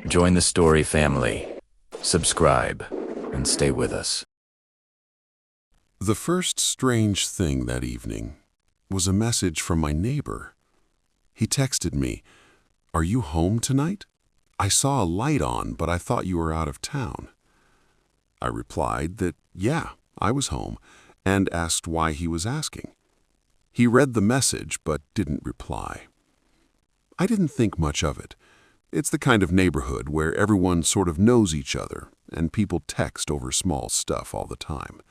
Join the story family. Subscribe and stay with us. The first strange thing that evening was a message from my neighbor. He texted me, "Are you home tonight? I saw a light on, but I thought you were out of town." I replied that, yeah, I was home, and asked why he was asking. He read the message but didn't reply. I didn't think much of it. It's the kind of neighborhood where everyone sort of knows each other and people text over small stuff all the time.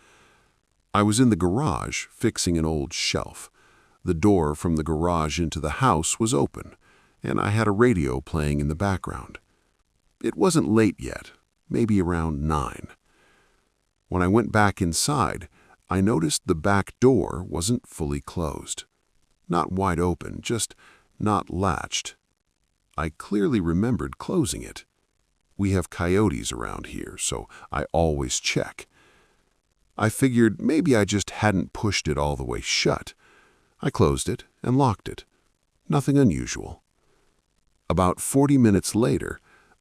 I was in the garage fixing an old shelf. The door from the garage into the house was open, and I had a radio playing in the background. It wasn't late yet, maybe around 9. When I went back inside, I noticed the back door wasn't fully closed. Not wide open, just not latched. I clearly remembered closing it. We have coyotes around here, so I always check. I figured maybe I just hadn't pushed it all the way shut. I closed it and locked it. Nothing unusual. About 40 minutes later,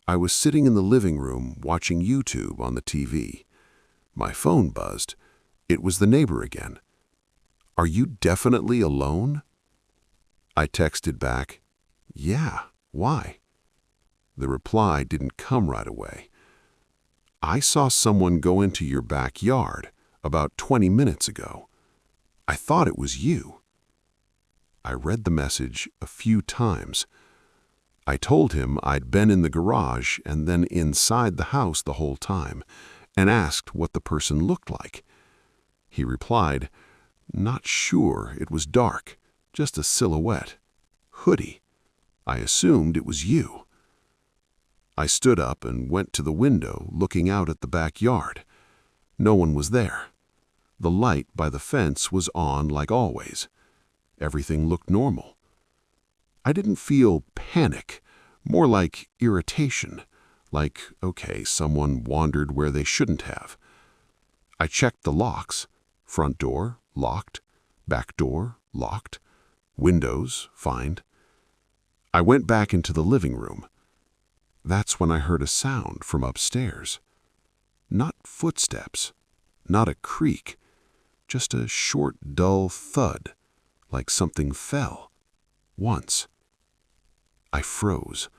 I was sitting in the living room watching YouTube on the TV. My phone buzzed. It was the neighbor again. "Are you definitely alone?" I texted back, "Yeah, why?" The reply didn't come right away. "I saw someone go into your backyard about 20 minutes ago. I thought it was you." I read the message a few times. I told him I'd been in the garage and then inside the house the whole time, and asked what the person looked like. He replied, "Not sure, it was dark, just a silhouette. Hoodie. I assumed it was you." I stood up and went to the window looking out at the backyard. No one was there. The light by the fence was on like always. Everything looked normal. I didn't feel panic, more like irritation, like, okay, someone wandered where they shouldn't have. I checked the locks. Front door, locked. Back door, locked. Windows, fine. I went back into the living room. That's when I heard a sound from upstairs. Not footsteps, not a creak, just a short, dull thud, like something fell. Once. I froze.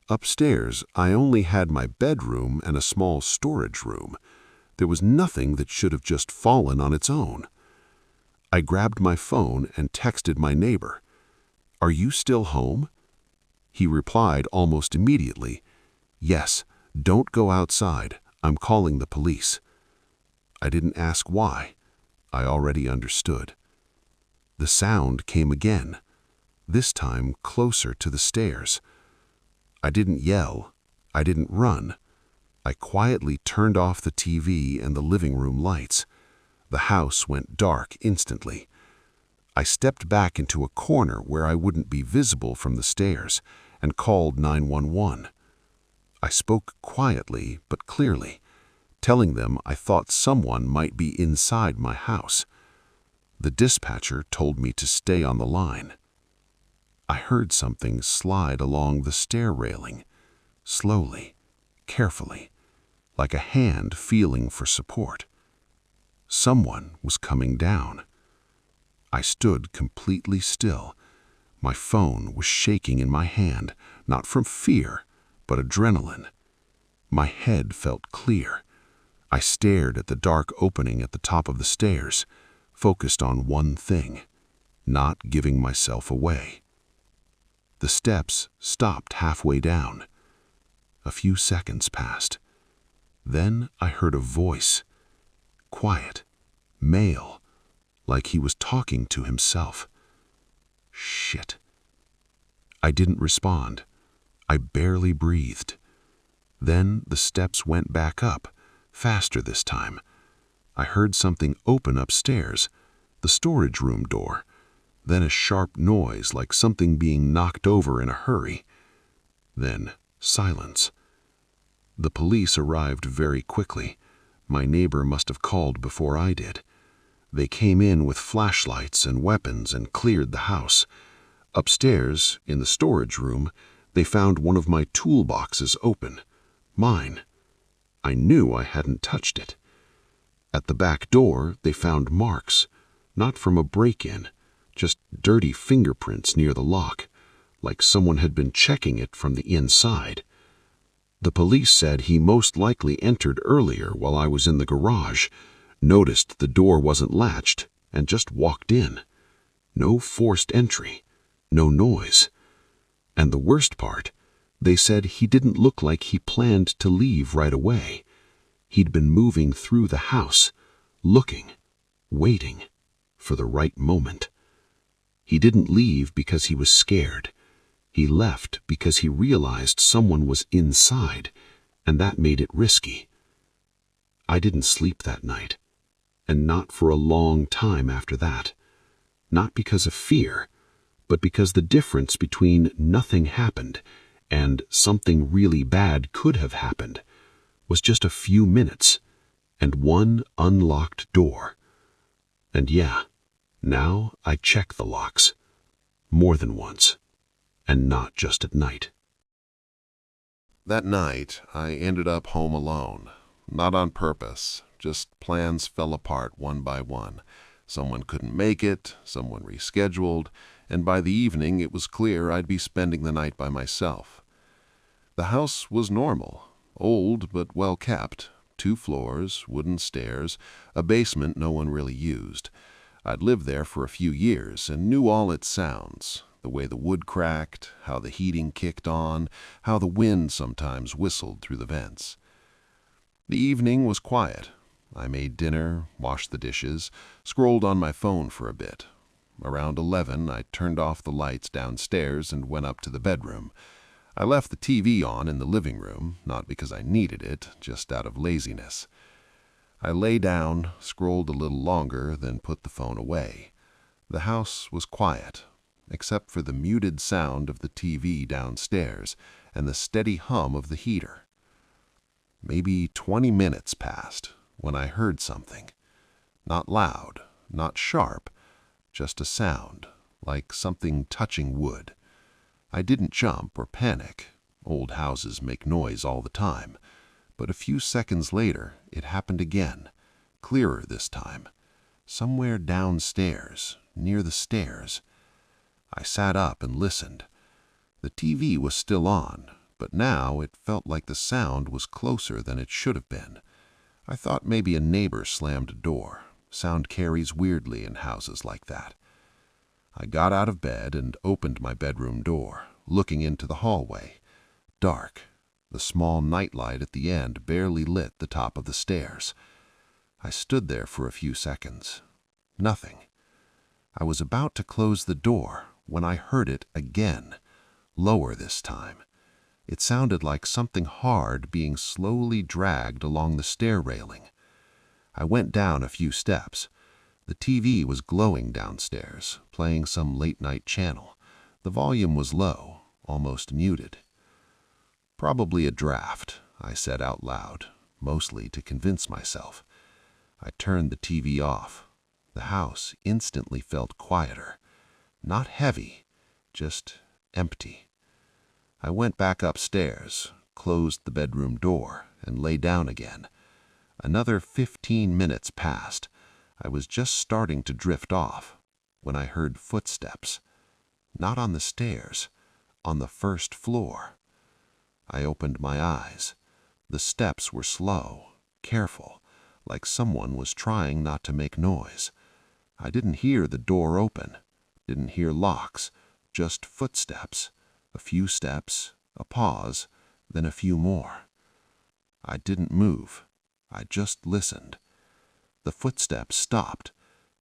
Upstairs, I only had my bedroom and a small storage room. There was nothing that should have just fallen on its own. I grabbed my phone and texted my neighbor, "Are you still home?" He replied almost immediately, "Yes, don't go outside. I'm calling the police." I didn't ask why. I already understood. The sound came again, this time closer to the stairs. I didn't yell. I didn't run. I quietly turned off the TV and the living room lights. The house went dark instantly. I stepped back into a corner where I wouldn't be visible from the stairs and called 911. I spoke quietly but clearly, telling them I thought someone might be inside my house. The dispatcher told me to stay on the line. I heard something slide along the stair railing, slowly, carefully, like a hand feeling for support. Someone was coming down. I stood completely still. My phone was shaking in my hand, not from fear, but adrenaline. My head felt clear. I stared at the dark opening at the top of the stairs, focused on one thing, not giving myself away. The steps stopped halfway down. A few seconds passed. Then I heard a voice, quiet, male, like he was talking to himself. Shit. I didn't respond. I barely breathed. Then the steps went back up, faster this time. I heard something open upstairs, the storage room door, then a sharp noise like something being knocked over in a hurry. Then silence. The police arrived very quickly. My neighbor must have called before I did. They came in with flashlights and weapons and cleared the house. Upstairs, in the storage room, They found one of my toolboxes open. Mine. I knew I hadn't touched it. At the back door, they found marks, not from a break-in, just dirty fingerprints near the lock, like someone had been checking it from the inside. The police said he most likely entered earlier while I was in the garage, noticed the door wasn't latched, and just walked in. No forced entry, no noise. And the worst part, they said he didn't look like he planned to leave right away. He'd been moving through the house, looking, waiting for the right moment. He didn't leave because he was scared. He left because he realized someone was inside, and that made it risky. I didn't sleep that night, and not for a long time after that. Not because of fear, but because the difference between nothing happened and something really bad could have happened was just a few minutes and one unlocked door. And yeah, now I check the locks. More than once. And not just at night. That night, I ended up home alone. Not on purpose, just plans fell apart one by one. Someone couldn't make it, someone rescheduled, and by the evening it was clear I'd be spending the night by myself. The house was normal, old but well kept. 2 floors, wooden stairs, a basement no one really used. I'd lived there for a few years and knew all its sounds. The way the wood cracked, how the heating kicked on, how the wind sometimes whistled through the vents. The evening was quiet. I made dinner, washed the dishes, scrolled on my phone for a bit. Around 11, I turned off the lights downstairs and went up to the bedroom. I left the TV on in the living room, not because I needed it, just out of laziness. I lay down, scrolled a little longer, then put the phone away. The house was quiet, except for the muted sound of the TV downstairs and the steady hum of the heater. Maybe 20 minutes passed when I heard something. Not loud, not sharp, just a sound, like something touching wood. I didn't jump or panic. Old houses make noise all the time. But a few seconds later, it happened again, clearer this time, somewhere downstairs, near the stairs. I sat up and listened. The TV was still on, but now it felt like the sound was closer than it should have been. I thought maybe a neighbor slammed a door. Sound carries weirdly in houses like that. I got out of bed and opened my bedroom door, looking into the hallway. Dark. The small nightlight at the end barely lit the top of the stairs. I stood there for a few seconds. Nothing. I was about to close the door when I heard it again, lower this time. It sounded like something hard being slowly dragged along the stair railing. I went down a few steps. The TV was glowing downstairs, playing some late-night channel. The volume was low, almost muted. Probably a draft, I said out loud, mostly to convince myself. I turned the TV off. The house instantly felt quieter. Not heavy, just empty. I went back upstairs, closed the bedroom door, and lay down again. Another 15 minutes passed. I was just starting to drift off when I heard footsteps. Not on the stairs, on the first floor. I opened my eyes. The steps were slow, careful, like someone was trying not to make noise. I didn't hear the door open, didn't hear locks, just footsteps, a few steps, a pause, then a few more. I didn't move. I just listened. The footsteps stopped.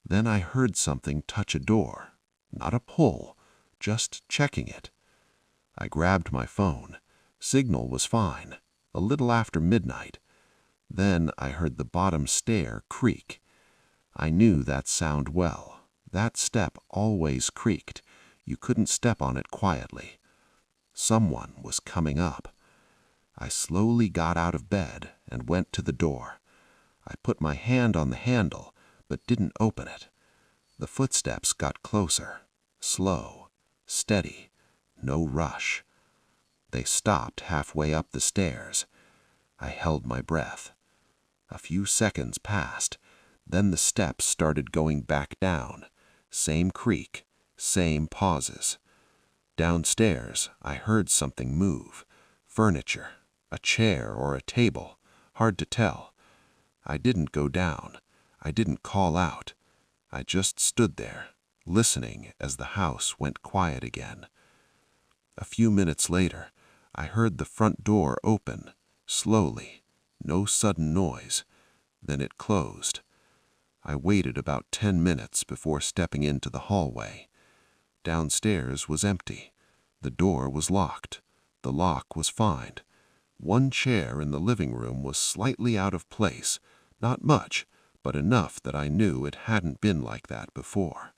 Then I heard something touch a door. Not a pull, just checking it. I grabbed my phone. Signal was fine, a little after midnight. Then I heard the bottom stair creak. I knew that sound well. That step always creaked. You couldn't step on it quietly. Someone was coming up. I slowly got out of bed and went to the door. I put my hand on the handle, but didn't open it. The footsteps got closer, slow, steady, no rush. They stopped halfway up the stairs. I held my breath. A few seconds passed. Then the steps started going back down. Same creak, same pauses. Downstairs, I heard something move. Furniture, a chair or a table. Hard to tell. I didn't go down. I didn't call out. I just stood there, listening as the house went quiet again. A few minutes later, I heard the front door open, slowly, no sudden noise. Then it closed. I waited about 10 minutes before stepping into the hallway. Downstairs was empty. The door was locked. The lock was fine. One chair in the living room was slightly out of place, not much, but enough that I knew it hadn't been like that before.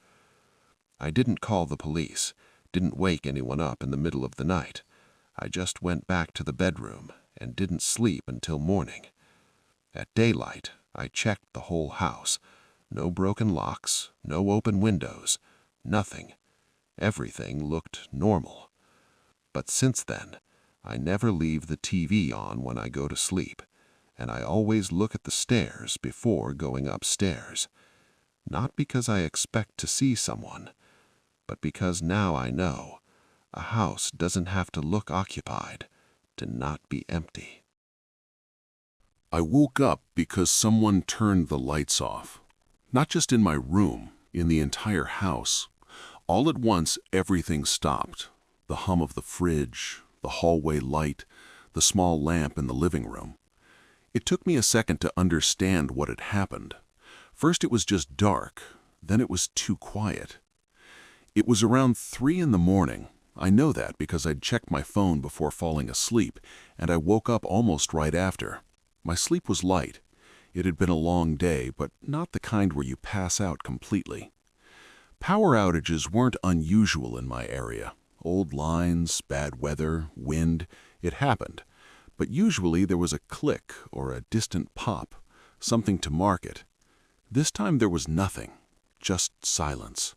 I didn't call the police, didn't wake anyone up in the middle of the night. I just went back to the bedroom and didn't sleep until morning. At daylight, I checked the whole house. No broken locks, no open windows, nothing. Everything looked normal. But since then, I never leave the TV on when I go to sleep, and I always look at the stairs before going upstairs. Not because I expect to see someone, but because now I know a house doesn't have to look occupied to not be empty. I woke up because someone turned the lights off. Not just in my room, in the entire house. All at once, everything stopped. The hum of the fridge, the hallway light, the small lamp in the living room. It took me a second to understand what had happened. First it was just dark, then it was too quiet. It was around 3 in the morning. I know that because I'd checked my phone before falling asleep, and I woke up almost right after. My sleep was light. It had been a long day, but not the kind where you pass out completely. Power outages weren't unusual in my area. Old lines, bad weather, wind, it happened. But usually there was a click or a distant pop, something to mark it. This time there was nothing, just silence.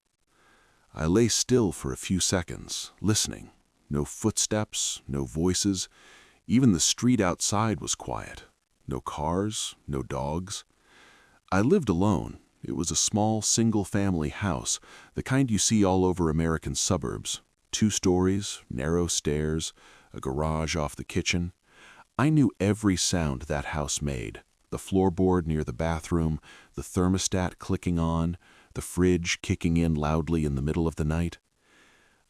I lay still for a few seconds, listening. No footsteps, no voices. Even the street outside was quiet. No cars, no dogs. I lived alone. It was a small, single-family house, the kind you see all over American suburbs. 2 stories, narrow stairs, a garage off the kitchen. I knew every sound that house made. The floorboard near the bathroom, the thermostat clicking on, the fridge kicking in loudly in the middle of the night.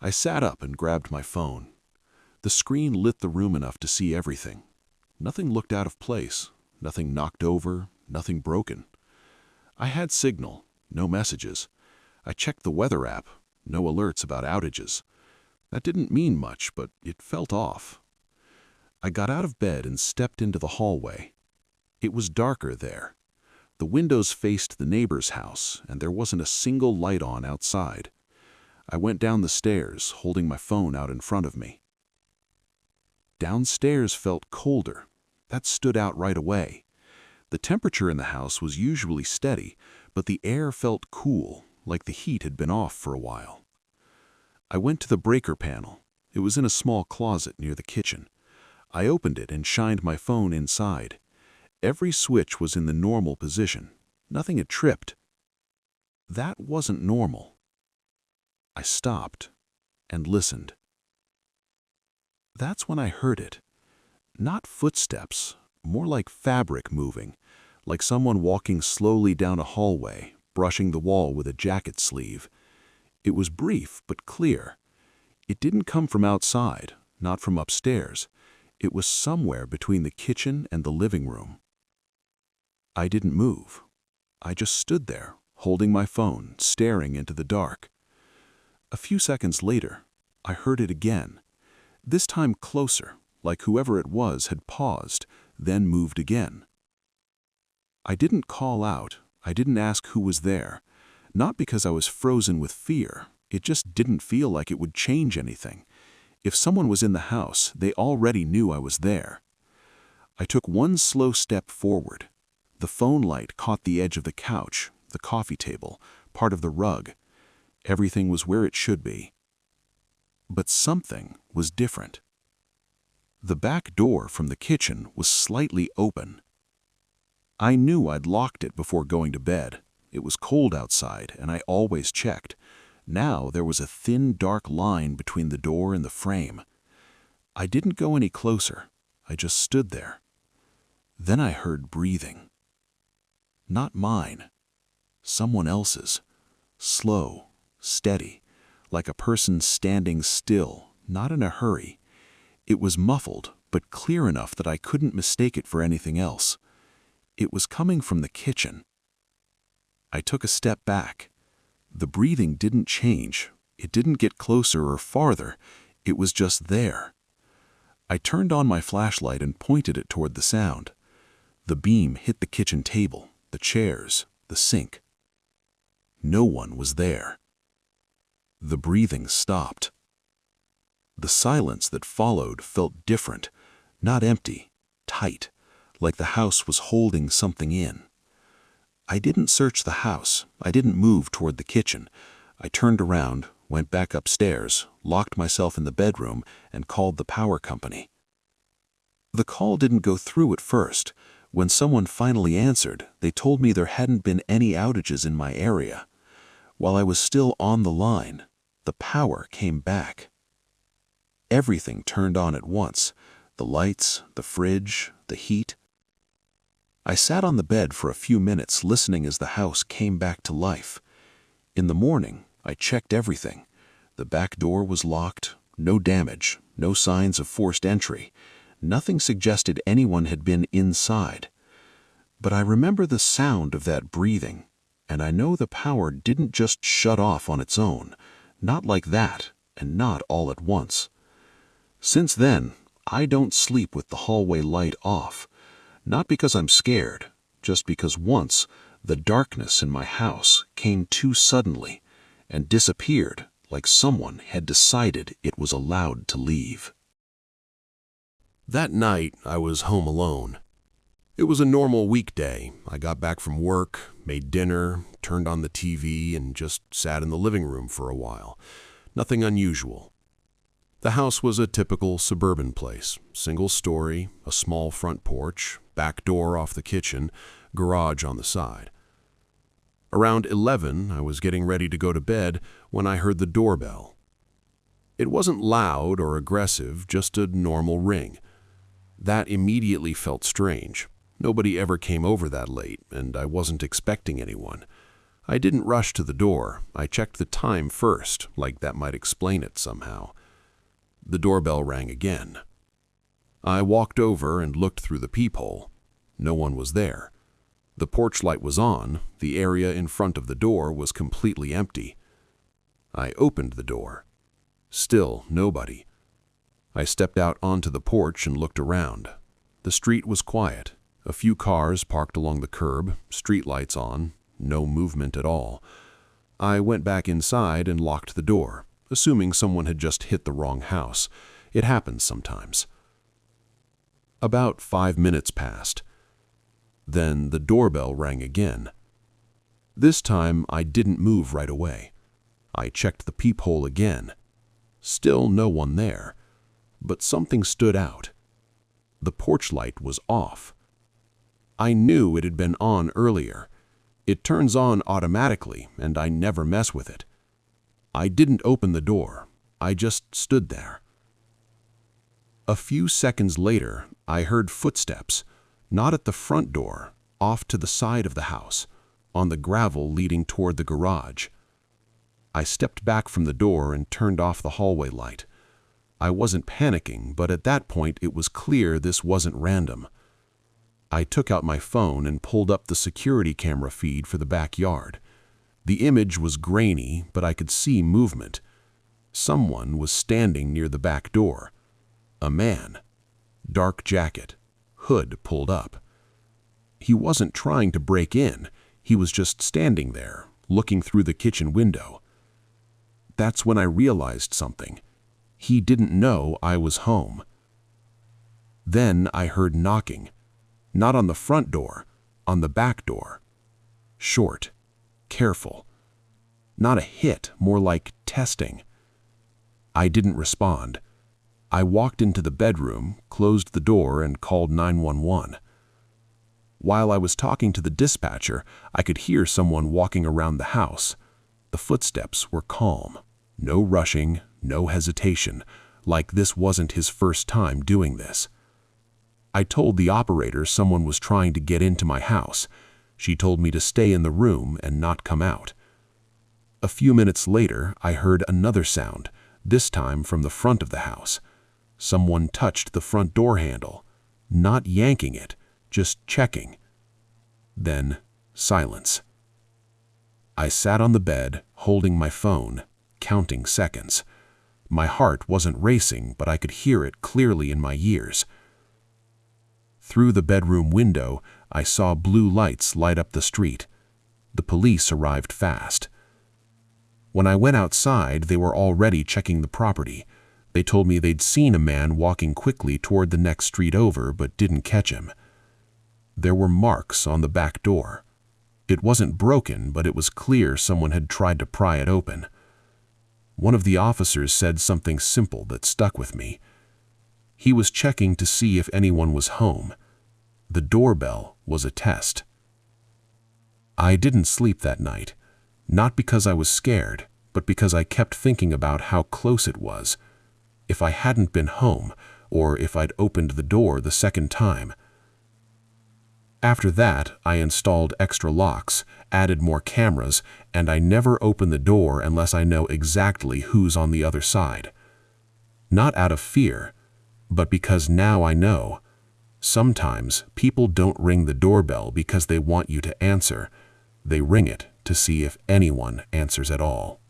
I sat up and grabbed my phone. The screen lit the room enough to see everything. Nothing looked out of place, nothing knocked over, nothing broken. I had signal, no messages. I checked the weather app, no alerts about outages. That didn't mean much, but it felt off. I got out of bed and stepped into the hallway. It was darker there. The windows faced the neighbor's house, and there wasn't a single light on outside. I went down the stairs, holding my phone out in front of me. Downstairs felt colder. That stood out right away. The temperature in the house was usually steady, but the air felt cool, like the heat had been off for a while. I went to the breaker panel. It was in a small closet near the kitchen. I opened it and shined my phone inside. Every switch was in the normal position. Nothing had tripped. That wasn't normal. I stopped and listened. That's when I heard it. Not footsteps, more like fabric moving, like someone walking slowly down a hallway, brushing the wall with a jacket sleeve. It was brief but clear. It didn't come from outside, not from upstairs. It was somewhere between the kitchen and the living room. I didn't move. I just stood there, holding my phone, staring into the dark. A few seconds later, I heard it again. This time closer, like whoever it was had paused, then moved again. I didn't call out. I didn't ask who was there. Not because I was frozen with fear. It just didn't feel like it would change anything. If someone was in the house, they already knew I was there. I took one slow step forward. The phone light caught the edge of the couch, the coffee table, part of the rug. Everything was where it should be. But something was different. The back door from the kitchen was slightly open. I knew I'd locked it before going to bed. It was cold outside, and I always checked. Now there was a thin, dark line between the door and the frame. I didn't go any closer. I just stood there. Then I heard breathing. Not mine. Someone else's. Slow, steady, like a person standing still, not in a hurry. It was muffled, but clear enough that I couldn't mistake it for anything else. It was coming from the kitchen. I took a step back. The breathing didn't change. It didn't get closer or farther. It was just there. I turned on my flashlight and pointed it toward the sound. The beam hit the kitchen table, the chairs, the sink. No one was there. The breathing stopped. The silence that followed felt different, not empty, tight, like the house was holding something in. I didn't search the house. I didn't move toward the kitchen. I turned around, went back upstairs, locked myself in the bedroom, and called the power company. The call didn't go through at first. When someone finally answered, they told me there hadn't been any outages in my area. While I was still on the line, the power came back. Everything turned on at once. The lights, the fridge, the heat. I sat on the bed for a few minutes listening as the house came back to life. In the morning, I checked everything. The back door was locked, no damage, no signs of forced entry. Nothing suggested anyone had been inside. But I remember the sound of that breathing, and I know the power didn't just shut off on its own, not like that, and not all at once. Since then, I don't sleep with the hallway light off, not because I'm scared, just because once the darkness in my house came too suddenly and disappeared like someone had decided it was allowed to leave. That night, I was home alone. It was a normal weekday. I got back from work, made dinner, turned on the TV, and just sat in the living room for a while. Nothing unusual. The house was a typical suburban place. Single story, a small front porch, back door off the kitchen, garage on the side. Around 11, I was getting ready to go to bed when I heard the doorbell. It wasn't loud or aggressive, just a normal ring. That immediately felt strange. Nobody ever came over that late, and I wasn't expecting anyone. I didn't rush to the door. I checked the time first, like that might explain it somehow. The doorbell rang again. I walked over and looked through the peephole. No one was there. The porch light was on. The area in front of the door was completely empty. I opened the door. Still nobody. I stepped out onto the porch and looked around. The street was quiet. A few cars parked along the curb, street lights on, no movement at all. I went back inside and locked the door, assuming someone had just hit the wrong house. It happens sometimes. About 5 minutes passed. Then the doorbell rang again. This time I didn't move right away. I checked the peephole again. Still no one there. But something stood out. The porch light was off. I knew it had been on earlier. It turns on automatically, and I never mess with it. I didn't open the door. I just stood there. A few seconds later, I heard footsteps, not at the front door, off to the side of the house, on the gravel leading toward the garage. I stepped back from the door and turned off the hallway light. I wasn't panicking, but at that point it was clear this wasn't random. I took out my phone and pulled up the security camera feed for the backyard. The image was grainy, but I could see movement. Someone was standing near the back door. A man. Dark jacket. Hood pulled up. He wasn't trying to break in. He was just standing there, looking through the kitchen window. That's when I realized something. He didn't know I was home. Then I heard knocking. Not on the front door, on the back door. Short, careful. Not a hit, more like testing. I didn't respond. I walked into the bedroom, closed the door, and called 911. While I was talking to the dispatcher, I could hear someone walking around the house. The footsteps were calm. No rushing, no hesitation, like this wasn't his first time doing this. I told the operator someone was trying to get into my house. She told me to stay in the room and not come out. A few minutes later, I heard another sound, this time from the front of the house. Someone touched the front door handle, not yanking it, just checking. Then, silence. I sat on the bed, holding my phone, counting seconds. My heart wasn't racing, but I could hear it clearly in my ears. Through the bedroom window, I saw blue lights light up the street. The police arrived fast. When I went outside, they were already checking the property. They told me they'd seen a man walking quickly toward the next street over, but didn't catch him. There were marks on the back door. It wasn't broken, but it was clear someone had tried to pry it open. One of the officers said something simple that stuck with me. He was checking to see if anyone was home. The doorbell was a test. I didn't sleep that night, not because I was scared, but because I kept thinking about how close it was. If I hadn't been home, or if I'd opened the door the second time. After that, I installed extra locks, added more cameras, and I never open the door unless I know exactly who's on the other side. Not out of fear, but because now I know. Sometimes people don't ring the doorbell because they want you to answer. They ring it to see if anyone answers at all.